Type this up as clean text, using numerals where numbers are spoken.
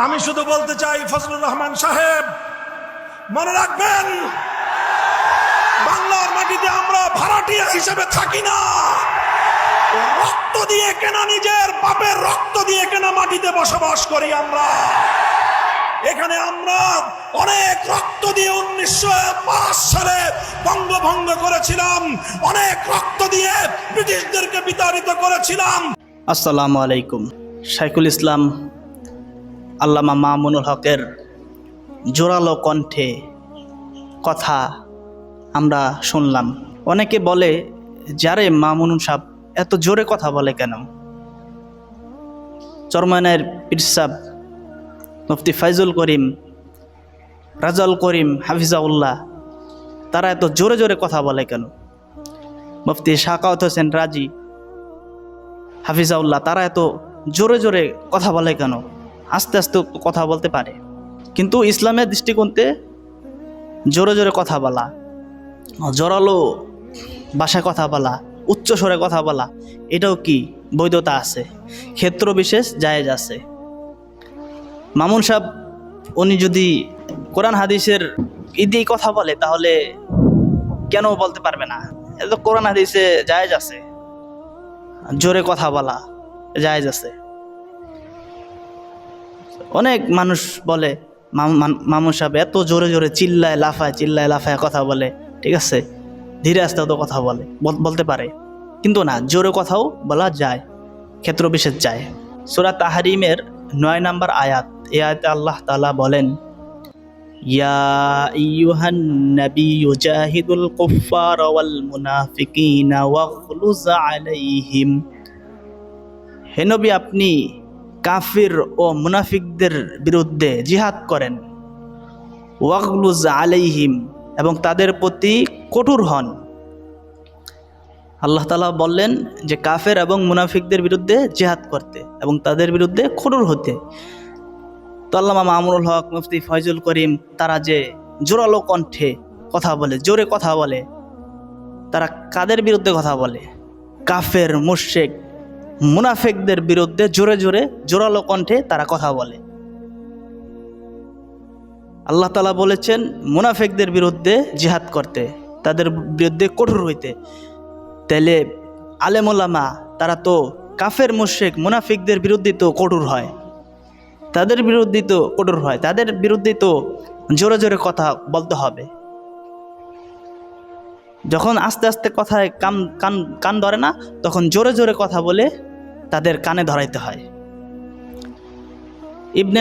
আমি শুধু বলতে চাই, ফজলুর রহমান সাহেব মনে রাখবেন, বাংলার মাটিতে আমরা ভাড়াটিয়া হিসেবে থাকি না। রক্ত দিয়ে কেনা, নিজের বাপের রক্ত দিয়ে কেনা মাটিতে বসবাস করি আমরা। এখানে আমরা অনেক রক্ত দিয়ে 1905 সালে বঙ্গভঙ্গ করেছিলাম, অনেক রক্ত দিয়ে ব্রিটিশদেরকে বিতাড়িত করেছিলাম। আসসালামু আলাইকুম। শাইখুল ইসলাম আল্লামা মামুনুল হকের জোরালো কণ্ঠে কথা আমরা শুনলাম। অনেকে বলে, যারে মামুনুল সাহেব এত জোরে কথা বলে কেন? চরমনাইয়ের পীর সাহেব মুফতি ফাইজুল করিম, রাজাউল করিম হাফিজাউল্লাহ, তারা এত জোরে জোরে কথা বলে কেন? মুফতি শাকাওয়াত হোসেন রাজি হাফিজাউল্লাহ, তারা এত জোরে জোরে কথা বলে কেন? আস্তে আস্তে কথা বলতে পারে। কিন্তু ইসলামের দৃষ্টিকোণে জোরে জোরে কথা বলা, জোরালো ভাষায় কথা বলা, উচ্চ স্বরে কথা বলা, এটাও কি বৈধতা আছে? ক্ষেত্র বিশেষ জায়েজ আছে। মামুন সাহেব উনি যদি কোরআন হাদিসের দিয়েই কথা বলে, তাহলে কেন বলতে পারবে না? এটা তো কোরআন হাদিসে জায়েজ আছে, জোরে কথা বলা জায়েজ আছে। অনেক মানুষ বলে মামুন সাহেব এত জোরে জোরে চিল্লায় লাফায় কথা বলে, ঠিক আছে, ধীরে আস্তে তো কথা বলতে পারে, কিন্তু না, জোরে কথাও বলা যায়, ক্ষেত্র বিশেষ যায়। সূরা তাহরিমের 9 নম্বর আয়াত, এই আয়াতে আল্লাহ তাআলা বলেন, ইয়া আইয়ুহান নাবিয়্যু জাহিদুল কুফফারা ওয়াল মুনাফিকিনা ওয়াগলুজ আলাইহিম। হে নবী, আপনি কাফির ও মুনাফিকদের বিরুদ্ধে জিহাদ করেন। ওয়াগলুজ আলাইহিম, এবং তাদের প্রতি কঠোর হন। আল্লাহ তাআলা বললেন যে কাফের এবং মুনাফিকদের বিরুদ্ধে জিহাদ করতে এবং তাদের বিরুদ্ধে কঠোর হতে। তো আল্লামা মামুনুল হক, মুফতি ফয়জুল করিম, তারা যে জোরালো কণ্ঠে কথা বলে, জোরে কথা বলে, তারা কাদের বিরুদ্ধে কথা বলে? কাফের, মুশরিক, মুনাফিকদের বিরুদ্ধে জোরে জোরে জোরালো কণ্ঠে তারা কথা বলে। আল্লাহ তাআলা বলেছেন মুনাফিকদের বিরুদ্ধে জিহাদ করতে, তাদের বিরুদ্ধে কঠোর হইতে। তাহলে আলেম ওলামা তারা তো কাফের, মুশরিক, মুনাফিকদের বিরুদ্ধে তো কঠোর হয়, তাদের বিরুদ্ধে তো কঠোর হয়, তাদের বিরুদ্ধে তো জোরে জোরে কথা বলতে হবে। যখন আস্তে আস্তে কথায় কান ধরে না, তখন জোরে জোরে কথা বলে তাদের কানে ধরাইতে হয়। ইবনে